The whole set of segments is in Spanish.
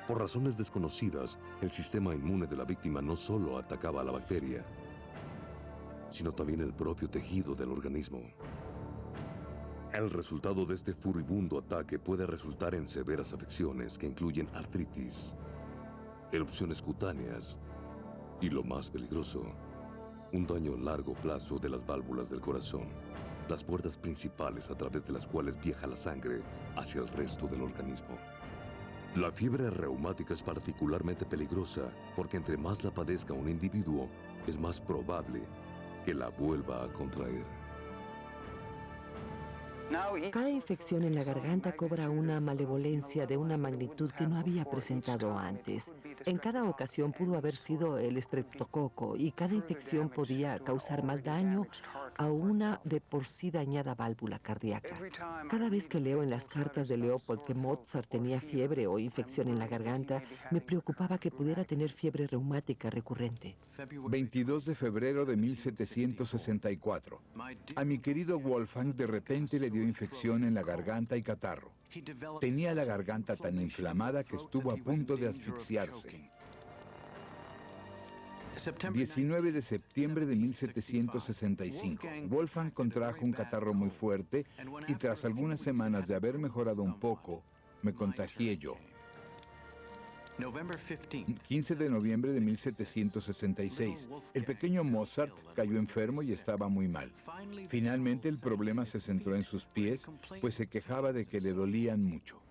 Por razones desconocidas, el sistema inmune de la víctima no solo atacaba a la bacteria, sino también el propio tejido del organismo. El resultado de este furibundo ataque puede resultar en severas afecciones que incluyen artritis, erupciones cutáneas y, lo más peligroso, un daño a largo plazo de las válvulas del corazón, las puertas principales a través de las cuales viaja la sangre hacia el resto del organismo. La fiebre reumática es particularmente peligrosa porque entre más la padezca un individuo, es más probable que la vuelva a contraer. Cada infección en la garganta cobra una malevolencia de una magnitud que no había presentado antes. En cada ocasión pudo haber sido el estreptococo y cada infección podía causar más daño a una de por sí dañada válvula cardíaca. Cada vez que leo en las cartas de Leopold que Mozart tenía fiebre o infección en la garganta, me preocupaba que pudiera tener fiebre reumática recurrente. 22 de febrero de 1764. A mi querido Wolfgang de repente le dio infección en la garganta y catarro. Tenía la garganta tan inflamada que estuvo a punto de asfixiarse. 19 de septiembre de 1765. Wolfgang contrajo un catarro muy fuerte y tras algunas semanas de haber mejorado un poco, me contagié yo. 15 de noviembre de 1766. El pequeño Mozart cayó enfermo y estaba muy mal. Finalmente el problema se centró en sus pies, pues se quejaba de que le dolían mucho.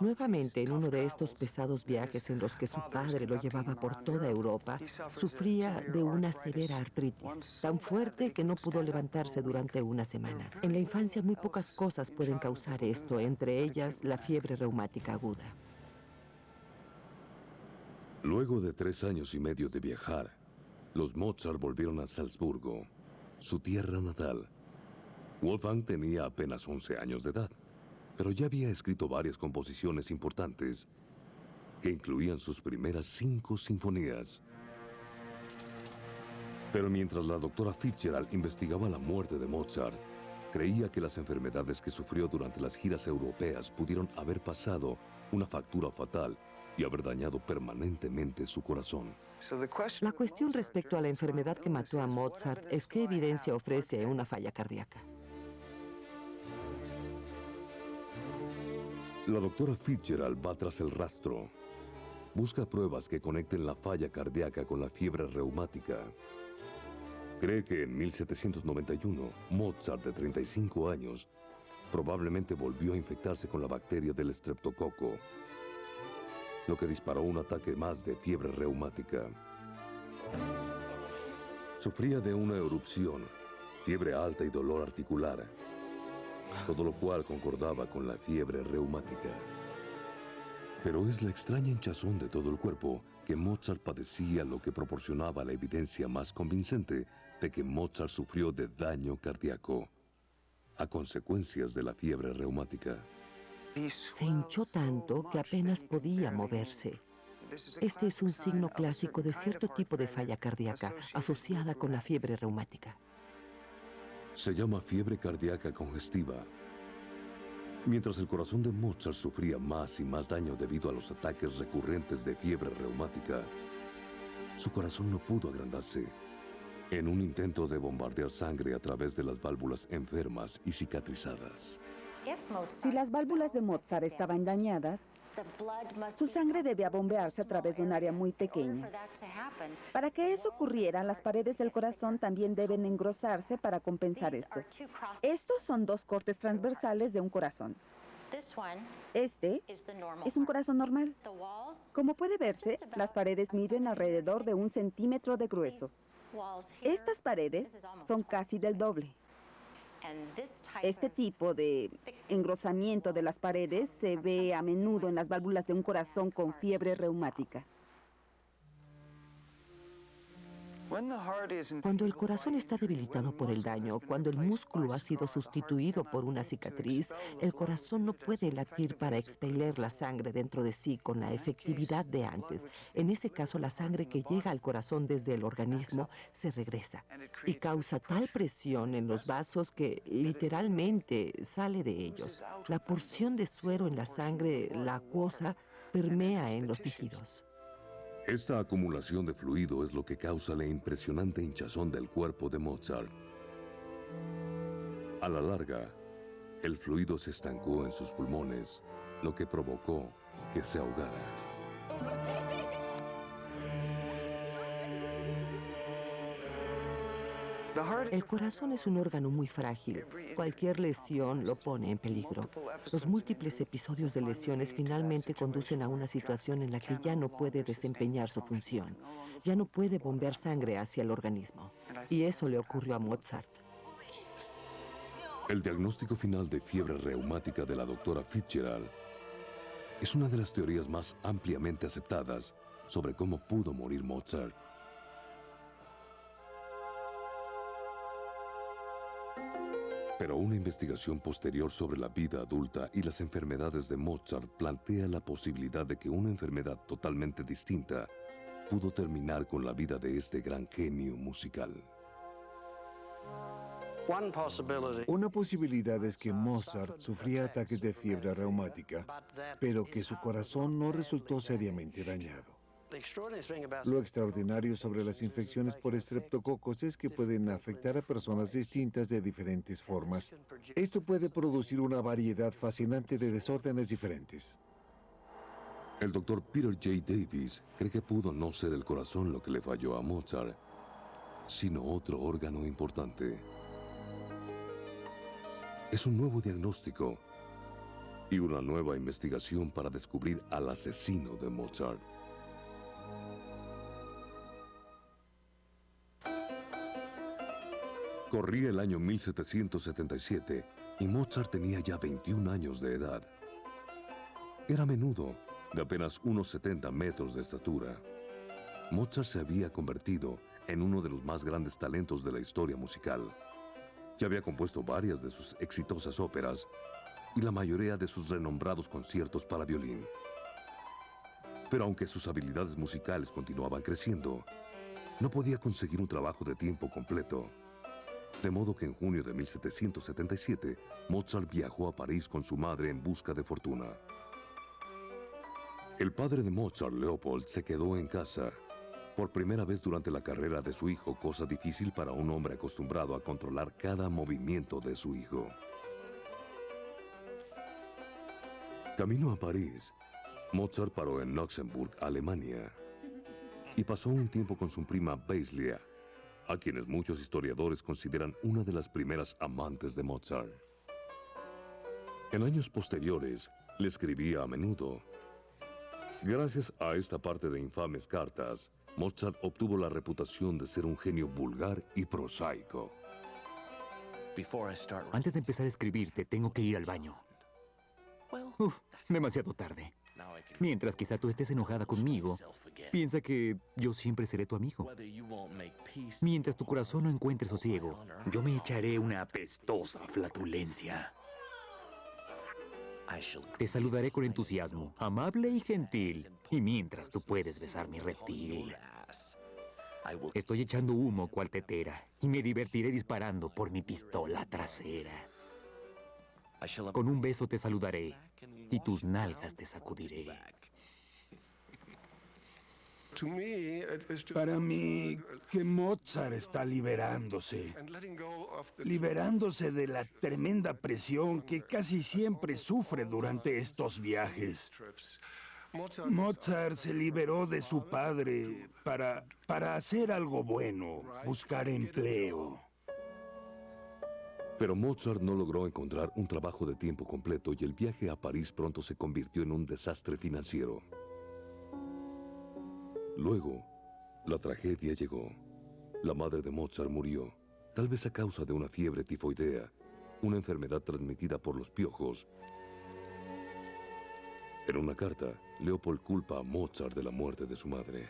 Nuevamente, en uno de estos pesados viajes en los que su padre lo llevaba por toda Europa, sufría de una severa artritis, tan fuerte que no pudo levantarse durante una semana. En la infancia muy pocas cosas pueden causar esto, entre ellas la fiebre reumática aguda. Luego de 3 años y medio de viajar, los Mozart volvieron a Salzburgo, su tierra natal. Wolfgang tenía apenas 11 años de edad, pero ya había escrito varias composiciones importantes que incluían sus primeras 5 sinfonías. Pero mientras la doctora Fitzgerald investigaba la muerte de Mozart, creía que las enfermedades que sufrió durante las giras europeas pudieron haber pasado una factura fatal y haber dañado permanentemente su corazón. La cuestión respecto a la enfermedad que mató a Mozart es qué evidencia ofrece una falla cardíaca. La doctora Fitzgerald va tras el rastro. Busca pruebas que conecten la falla cardíaca con la fiebre reumática. Cree que en 1791, Mozart, de 35 años, probablemente volvió a infectarse con la bacteria del estreptococo, lo que disparó un ataque más de fiebre reumática. Sufría de una erupción, fiebre alta y dolor articular, todo lo cual concordaba con la fiebre reumática. Pero es la extraña hinchazón de todo el cuerpo que Mozart padecía lo que proporcionaba la evidencia más convincente de que Mozart sufrió de daño cardíaco a consecuencias de la fiebre reumática. Se hinchó tanto que apenas podía moverse. Este es un signo clásico de cierto tipo de falla cardíaca asociada con la fiebre reumática. Se llama fiebre cardíaca congestiva. Mientras el corazón de Mozart sufría más y más daño debido a los ataques recurrentes de fiebre reumática, su corazón no pudo agrandarse. En un intento de bombardear sangre a través de las válvulas enfermas y cicatrizadas. Si las válvulas de Mozart estaban dañadas, su sangre debía bombearse a través de un área muy pequeña. Para que eso ocurriera, las paredes del corazón también deben engrosarse para compensar esto. Estos son 2 cortes transversales de un corazón. Este es un corazón normal. Como puede verse, las paredes miden alrededor de 1 centímetro de grueso. Estas paredes son casi del doble. Este tipo de engrosamiento de las paredes se ve a menudo en las válvulas de un corazón con fiebre reumática. Cuando el corazón está debilitado por el daño, cuando el músculo ha sido sustituido por una cicatriz, el corazón no puede latir para expeler la sangre dentro de sí con la efectividad de antes. En ese caso, la sangre que llega al corazón desde el organismo se regresa y causa tal presión en los vasos que literalmente sale de ellos. La porción de suero en la sangre, la acuosa, permea en los tejidos. Esta acumulación de fluido es lo que causa la impresionante hinchazón del cuerpo de Mozart. A la larga, el fluido se estancó en sus pulmones, lo que provocó que se ahogara. El corazón es un órgano muy frágil. Cualquier lesión lo pone en peligro. Los múltiples episodios de lesiones finalmente conducen a una situación en la que ya no puede desempeñar su función. Ya no puede bombear sangre hacia el organismo. Y eso le ocurrió a Mozart. El diagnóstico final de fiebre reumática de la doctora Fitzgerald es una de las teorías más ampliamente aceptadas sobre cómo pudo morir Mozart. Pero una investigación posterior sobre la vida adulta y las enfermedades de Mozart plantea la posibilidad de que una enfermedad totalmente distinta pudo terminar con la vida de este gran genio musical. Una posibilidad es que Mozart sufría ataques de fiebre reumática, pero que su corazón no resultó seriamente dañado. Lo extraordinario sobre las infecciones por estreptococos es que pueden afectar a personas distintas de diferentes formas. Esto puede producir una variedad fascinante de desórdenes diferentes. El doctor Peter J. Davis cree que pudo no ser el corazón lo que le falló a Mozart, sino otro órgano importante. Es un nuevo diagnóstico y una nueva investigación para descubrir al asesino de Mozart. Corría el año 1777 y Mozart tenía ya 21 años de edad. Era menudo, de apenas unos 70 metros de estatura. Mozart se había convertido en uno de los más grandes talentos de la historia musical. Ya había compuesto varias de sus exitosas óperas y la mayoría de sus renombrados conciertos para violín. Pero aunque sus habilidades musicales continuaban creciendo, no podía conseguir un trabajo de tiempo completo. De modo que en junio de 1777, Mozart viajó a París con su madre en busca de fortuna. El padre de Mozart, Leopold, se quedó en casa. Por primera vez durante la carrera de su hijo, cosa difícil para un hombre acostumbrado a controlar cada movimiento de su hijo. Camino a París, Mozart paró en Luxemburg, Alemania, y pasó un tiempo con su prima Basilea, a quienes muchos historiadores consideran una de las primeras amantes de Mozart. En años posteriores, le escribía a menudo. Gracias a esta parte de infames cartas, Mozart obtuvo la reputación de ser un genio vulgar y prosaico. Antes de empezar a escribirte, tengo que ir al baño. Demasiado tarde. Mientras quizá tú estés enojada conmigo, piensa que yo siempre seré tu amigo. Mientras tu corazón no encuentre sosiego, yo me echaré una apestosa flatulencia. Te saludaré con entusiasmo, amable y gentil. Y mientras tú puedes besar mi reptil. Estoy echando humo cual tetera y me divertiré disparando por mi pistola trasera. Con un beso te saludaré y tus nalgas te sacudiré. Para mí, que Mozart está liberándose de la tremenda presión que casi siempre sufre durante estos viajes. Mozart se liberó de su padre para hacer algo bueno, buscar empleo. Pero Mozart no logró encontrar un trabajo de tiempo completo y el viaje a París pronto se convirtió en un desastre financiero. Luego, la tragedia llegó. La madre de Mozart murió, tal vez a causa de una fiebre tifoidea, una enfermedad transmitida por los piojos. En una carta, Leopold culpa a Mozart de la muerte de su madre.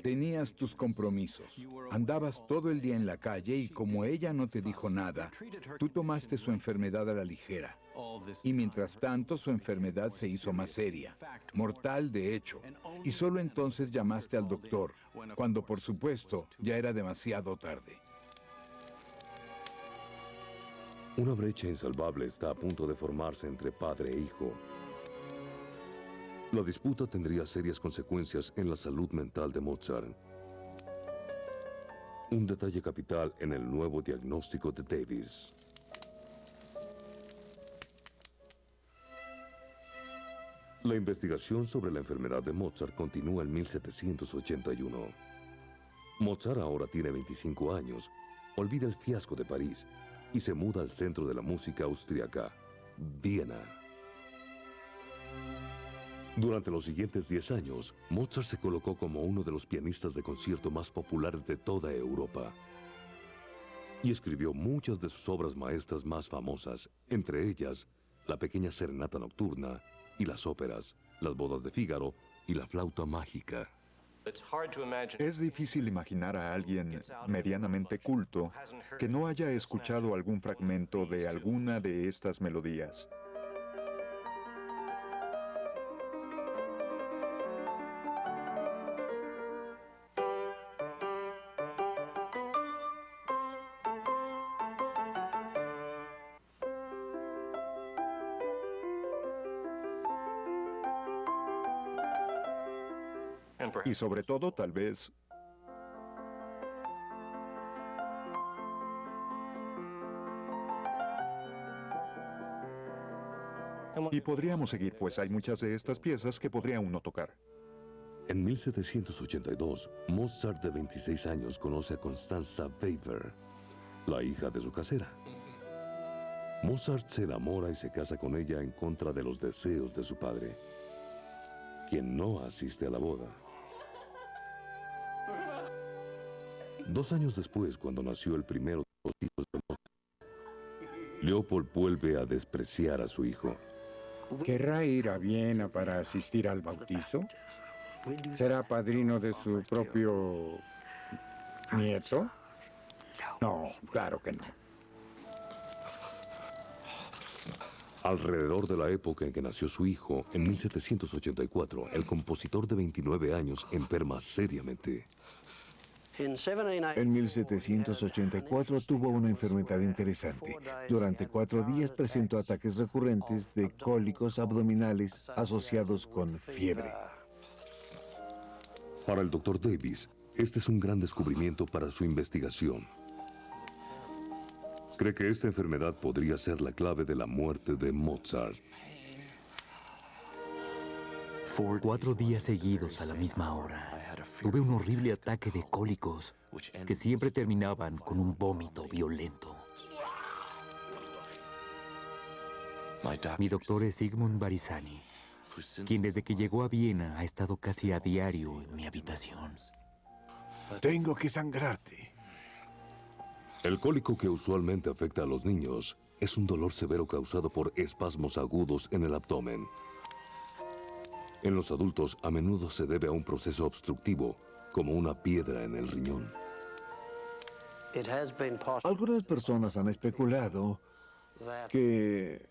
Tenías tus compromisos. Andabas todo el día en la calle y como ella no te dijo nada, tú tomaste su enfermedad a la ligera. Y mientras tanto, su enfermedad se hizo más seria, mortal de hecho. Y solo entonces llamaste al doctor, cuando por supuesto ya era demasiado tarde. Una brecha insalvable está a punto de formarse entre padre e hijo. La disputa tendría serias consecuencias en la salud mental de Mozart. Un detalle capital en el nuevo diagnóstico de Davis. La investigación sobre la enfermedad de Mozart continúa en 1781. Mozart ahora tiene 25 años, olvida el fiasco de París y se muda al centro de la música austríaca, Viena. Durante los siguientes 10 años, Mozart se colocó como uno de los pianistas de concierto más populares de toda Europa. Y escribió muchas de sus obras maestras más famosas, entre ellas La pequeña serenata nocturna y las óperas, Las bodas de Fígaro y La flauta mágica. Es difícil imaginar a alguien medianamente culto que no haya escuchado algún fragmento de alguna de estas melodías. Y sobre todo, tal vez, y podríamos seguir, pues hay muchas de estas piezas que podría uno tocar. En 1782, Mozart, de 26 años, conoce a Constanza Weber, la hija de su casera. Mozart se enamora y se casa con ella en contra de los deseos de su padre, quien no asiste a la boda. 2 años después, cuando nació el primero de los hijos de Mozart, Leopold vuelve a despreciar a su hijo. ¿Querrá ir a Viena para asistir al bautizo? ¿Será padrino de su propio nieto? No, claro que no. Alrededor de la época en que nació su hijo, en 1784, el compositor de 29 años enferma seriamente. En 1784 tuvo una enfermedad interesante. Durante 4 días presentó ataques recurrentes de cólicos abdominales asociados con fiebre. Para el Dr. Davis, este es un gran descubrimiento para su investigación. Cree que esta enfermedad podría ser la clave de la muerte de Mozart. 4 días seguidos a la misma hora, tuve un horrible ataque de cólicos que siempre terminaban con un vómito violento. Mi doctor es Sigmund Barisani, quien desde que llegó a Viena ha estado casi a diario en mi habitación. Tengo que sangrarte. El cólico, que usualmente afecta a los niños, es un dolor severo causado por espasmos agudos en el abdomen. En los adultos, a menudo se debe a un proceso obstructivo, como una piedra en el riñón. Algunas personas han especulado que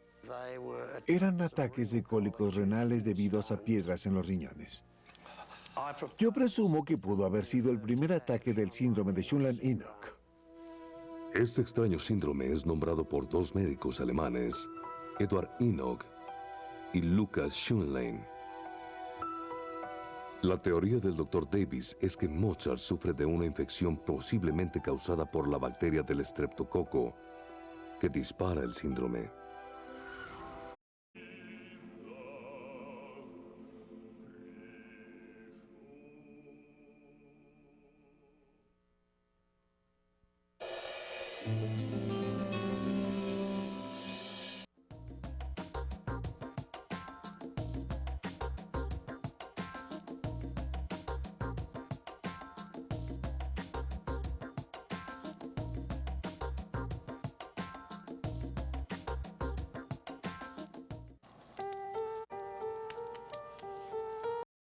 eran ataques de cólicos renales debidos a piedras en los riñones. Yo presumo que pudo haber sido el primer ataque del síndrome de Schönlein-Enoch. Este extraño síndrome es nombrado por 2 médicos alemanes, Eduard Enoch y Lucas Schönlein. La teoría del Dr. Davis es que Mozart sufre de una infección posiblemente causada por la bacteria del estreptococo, que dispara el síndrome.